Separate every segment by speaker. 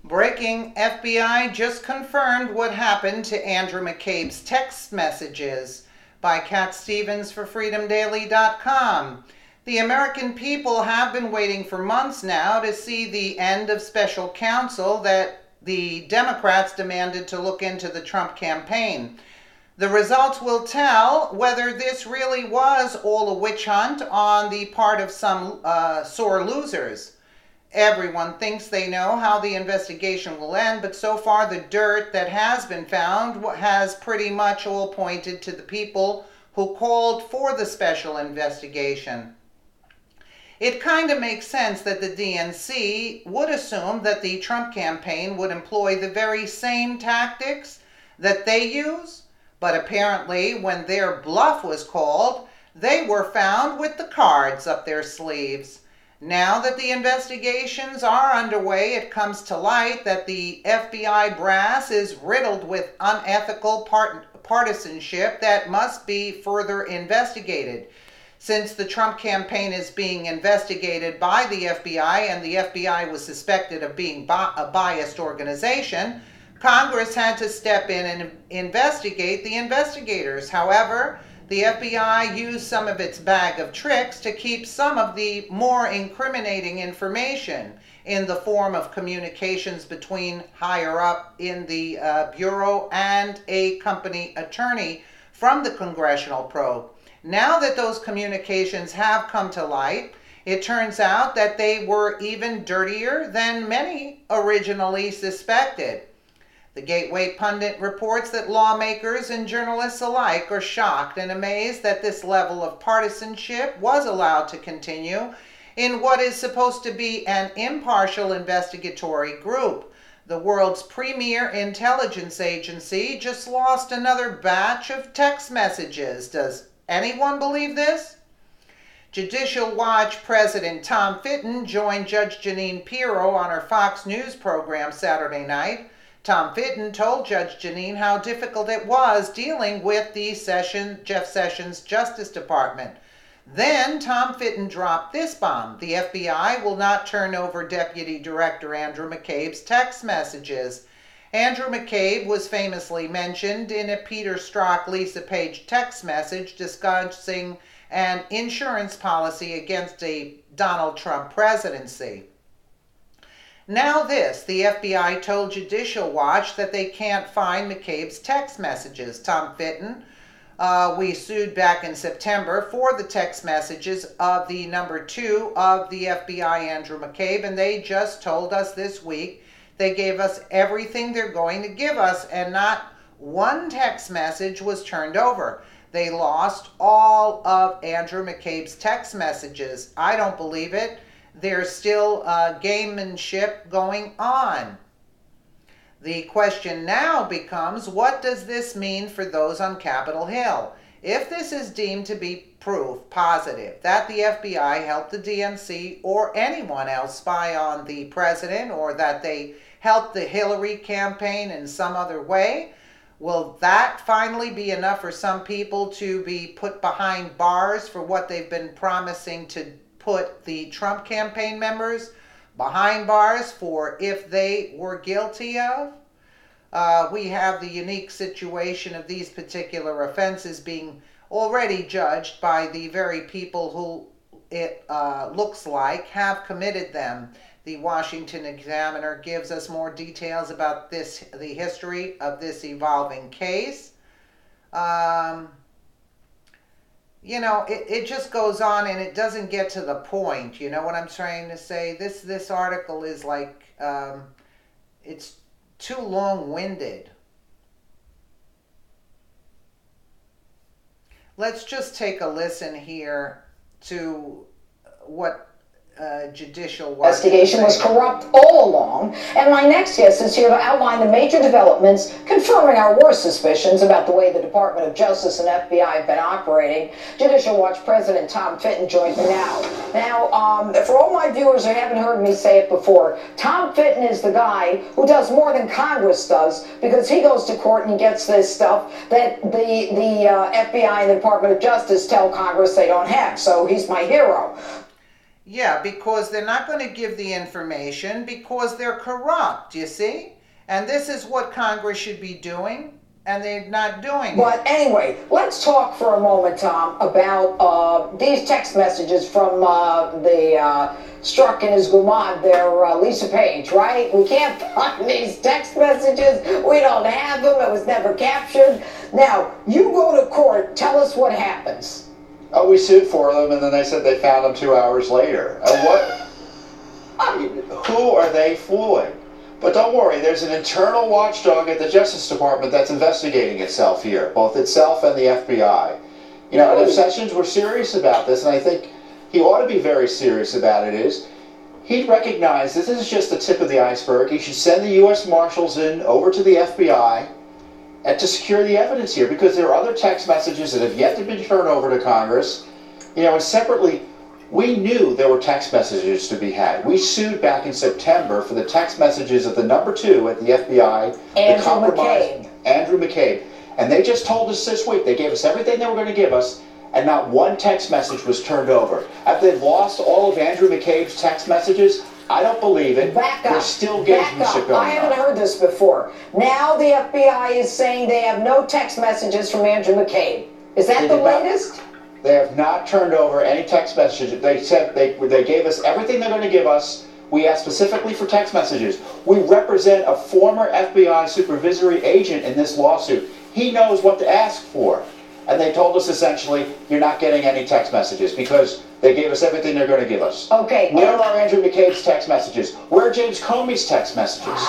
Speaker 1: Breaking: FBI just confirmed what happened to Andrew Mcabes' text messages. By Cat Stevens for FreedomDaily.com. The American people have been waiting for months now to see the end of special counsel that the Democrats demanded to look into the Trump campaign. The results will tell whether this really was all a witch hunt on the part of some sore losers. Everyone thinks they know how the investigation will end, but so far the dirt that has been found has pretty much all pointed to the people who called for the special investigation. It kind of makes sense that the DNC would assume that the Trump campaign would employ the very same tactics that they use, but apparently when their bluff was called, they were found with the cards up their sleeves. Now that the investigations are underway, it comes to light that the FBI brass is riddled with unethical partisanship that must be further investigated. Since the Trump campaign is being investigated by the FBI and the FBI was suspected of being a biased organization, Congress had to step in and investigate the investigators. However, the FBI used some of its bag of tricks to keep some of the more incriminating information in the form of communications between higher up in the Bureau and a company attorney from the congressional probe. Now that those communications have come to light, it turns out that they were even dirtier than many originally suspected. The Gateway Pundit reports that lawmakers and journalists alike are shocked and amazed that this level of partisanship was allowed to continue in what is supposed to be an impartial investigatory group. The world's premier intelligence agency just lost another batch of text messages. Does anyone believe this? Judicial Watch President Tom Fitton joined Judge Jeanine Pirro on her Fox News program Saturday night. Tom Fitton told Judge Jeanine how difficult it was dealing with the Jeff Sessions Justice Department. Then Tom Fitton dropped this bomb: the FBI will not turn over Deputy Director Andrew Mcabes' text messages. Andrew McCabe was famously mentioned in a Peter Strzok, Lisa Page text message discussing an insurance policy against a Donald Trump presidency. Now this: the FBI told Judicial Watch that they can't find McCabe's text messages. Tom Fitton, we sued back in September for the text messages of the number 2 of the FBI, Andrew McCabe, and they just told us this week they gave us everything they're going to give us, and not one text message was turned over. They lost all of Andrew McCabe's text messages. I don't believe it. There's still gamemanship going on. The question now becomes, what does this mean for those on Capitol Hill? If this is deemed to be proof positive that the FBI helped the DNC or anyone else spy on the president, or that they helped the Hillary campaign in some other way, will that finally be enough for some people to be put behind bars for what they've been promising to put the Trump campaign members behind bars for if they were guilty of? We have the unique situation of these particular offenses being already judged by the very people who it looks like have committed them. The Washington Examiner gives us more details about the history of this evolving case. It just goes on and it doesn't get to the point. You know what I'm trying to say? This article is like, it's too long-winded. Let's just take a listen here to what Judicial Watch
Speaker 2: investigation was corrupt all along, and my next guest is here to outline the major developments confirming our worst suspicions about the way the Department of Justice and FBI have been operating. Judicial Watch President Tom Fitton joins me now. Now, for all my viewers who haven't heard me say it before, Tom Fitton is the guy who does more than Congress does, because he goes to court and gets this stuff that the FBI and the Department of Justice tell Congress they don't have. So he's my hero.
Speaker 1: Yeah, because they're not going to give the information because they're corrupt, you see? And this is what Congress should be doing, and they're not doing it.
Speaker 2: But anyway, let's talk for a moment, Tom, about these text messages from the Strzok and his Gumad, their Lisa Page, right? We can't find these text messages. We don't have them. It was never captured. Now, you go to court. Tell us what happens.
Speaker 3: Oh, we sued for them, and then they said they found them 2 hours later. Who are they fooling? But don't worry, there's an internal watchdog at the Justice Department that's investigating itself here, both itself and the FBI. You know, and if Sessions were serious about this, and I think he ought to be very serious about it, is he'd recognize this is just the tip of the iceberg. He should send the U.S. Marshals in over to the FBI and to secure the evidence here, because there are other text messages that have yet to be turned over to Congress. You know, and separately, we knew there were text messages to be had. We sued back in September for the text messages of the number 2 at the FBI, the compromised Andrew McCabe. And they just told us this week, they gave us everything they were going to give us, and not one text message was turned over. Have they lost all of Andrew McCabe's text messages? I don't believe it.
Speaker 2: Back up.
Speaker 3: There's still gamesmanship going on.
Speaker 2: I haven't heard this before. Now the FBI is saying they have no text messages from Andrew McCabe. Is that the latest?
Speaker 3: They have not turned over any text messages. They said they gave us everything they're going to give us. We asked specifically for text messages. We represent a former FBI supervisory agent in this lawsuit. He knows what to ask for. And they told us essentially, you're not getting any text messages because they gave us everything they're going to give us.
Speaker 2: Okay.
Speaker 3: Where are Andrew McCabe's text messages? Where are James Comey's text messages?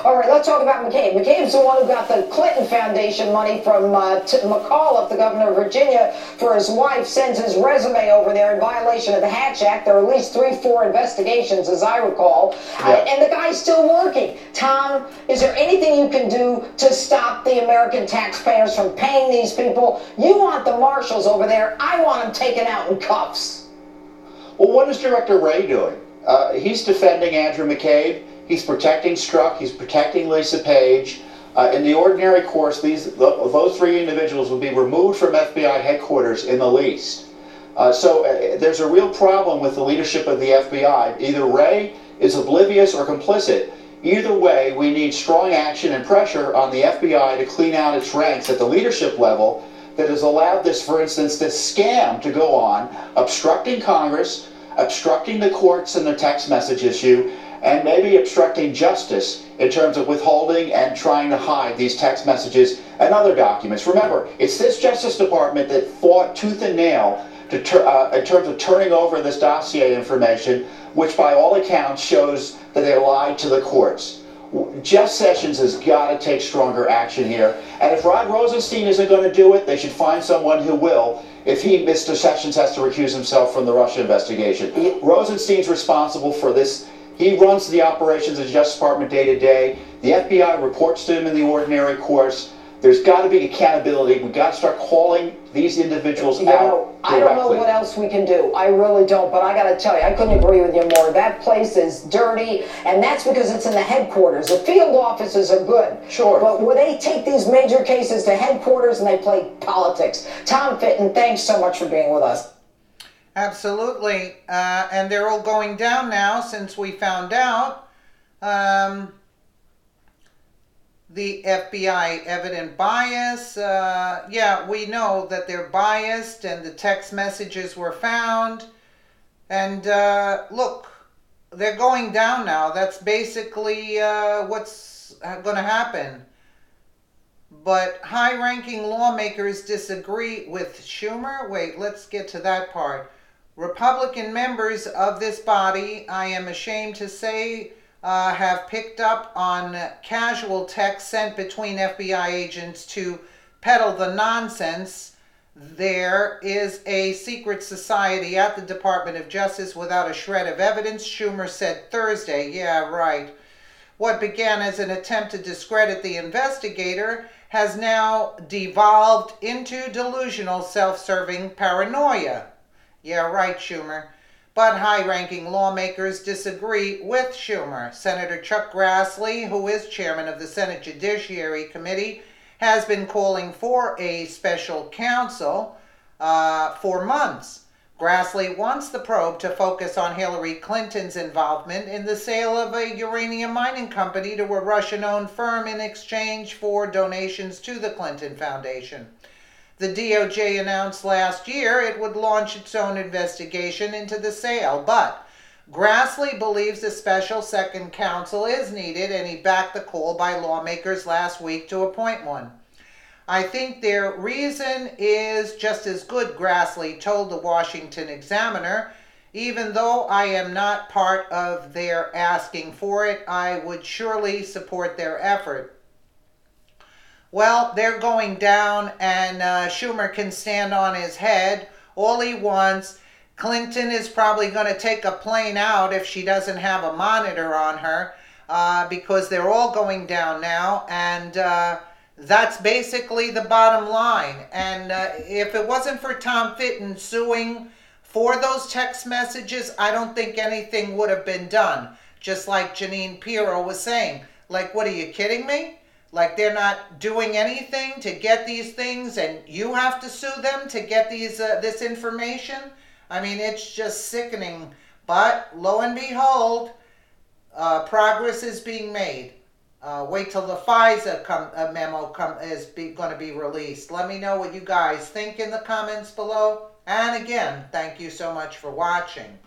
Speaker 2: All right, let's talk about McCabe. McCabe's the one who got the Clinton Foundation money from McAuliffe, the governor of Virginia, for his wife, sends his resume over there in violation of the Hatch Act. There are at least 3-4 investigations, as I recall. And the guy's still working. Tom, is there anything you can do to stop the American taxpayers from paying these people? You want the marshals over there. I want them taken out in cuffs.
Speaker 3: Well, what is Director Wray doing? He's defending Andrew McCabe. He's protecting Strzok. He's protecting Lisa Page. In the ordinary course, those 3 individuals would be removed from FBI headquarters in the least. So there's a real problem with the leadership of the FBI. Either Wray is oblivious or complicit. Either way, we need strong action and pressure on the FBI to clean out its ranks at the leadership level that has allowed this, for instance, this scam to go on, obstructing Congress, obstructing the courts and the text message issue, and maybe obstructing justice in terms of withholding and trying to hide these text messages and other documents. Remember, it's this Justice Department that fought tooth and nail in terms of turning over this dossier information, which by all accounts shows that they lied to the courts. Jeff Sessions has got to take stronger action here. And if Rod Rosenstein isn't going to do it, they should find someone who will. If Mr. Sessions has to recuse himself from the Russia investigation. Rosenstein's responsible for this. He runs the operations of the Justice Department day to day. The FBI reports to him in the ordinary course. There's got to be accountability. We've got to start calling these individuals out directly.
Speaker 2: I don't know what else we can do. I really don't. But I got to tell you, I couldn't agree with you more. That place is dirty, and that's because it's in the headquarters. The field offices are good.
Speaker 3: Sure.
Speaker 2: But when they take these major cases to headquarters and they play politics. Tom Fitton, thanks so much for being with us.
Speaker 1: Absolutely. And they're all going down now since we found out. The FBI evident bias. Yeah, we know that they're biased and the text messages were found. And look, they're going down now. That's basically what's going to happen. But high-ranking lawmakers disagree with Schumer. Wait, let's get to that part. Republican members of this body, I am ashamed to say, have picked up on casual texts sent between FBI agents to peddle the nonsense. There is a secret society at the Department of Justice without a shred of evidence, Schumer said Thursday. Yeah, right. What began as an attempt to discredit the investigator has now devolved into delusional self-serving paranoia. Yeah, right, Schumer. But high-ranking lawmakers disagree with Schumer. Senator Chuck Grassley, who is chairman of the Senate Judiciary Committee, has been calling for a special counsel for months. Grassley wants the probe to focus on Hillary Clinton's involvement in the sale of a uranium mining company to a Russian-owned firm in exchange for donations to the Clinton Foundation. The DOJ announced last year it would launch its own investigation into the sale, but Grassley believes a special second counsel is needed, and he backed the call by lawmakers last week to appoint one. I think their reason is just as good, Grassley told the Washington Examiner. Even though I am not part of their asking for it, I would surely support their effort. Well, they're going down, and Schumer can stand on his head all he wants. Clinton is probably going to take a plane out if she doesn't have a monitor on her, because they're all going down now, and that's basically the bottom line. And if it wasn't for Tom Fitton suing for those text messages, I don't think anything would have been done. Just like Janine Pirro was saying. Like, what, are you kidding me? Like, they're not doing anything to get these things, and you have to sue them to get these this information? I mean, it's just sickening. But lo and behold, progress is being made. Wait till the FISA memo is going to be released. Let me know what you guys think in the comments below. And again, thank you so much for watching.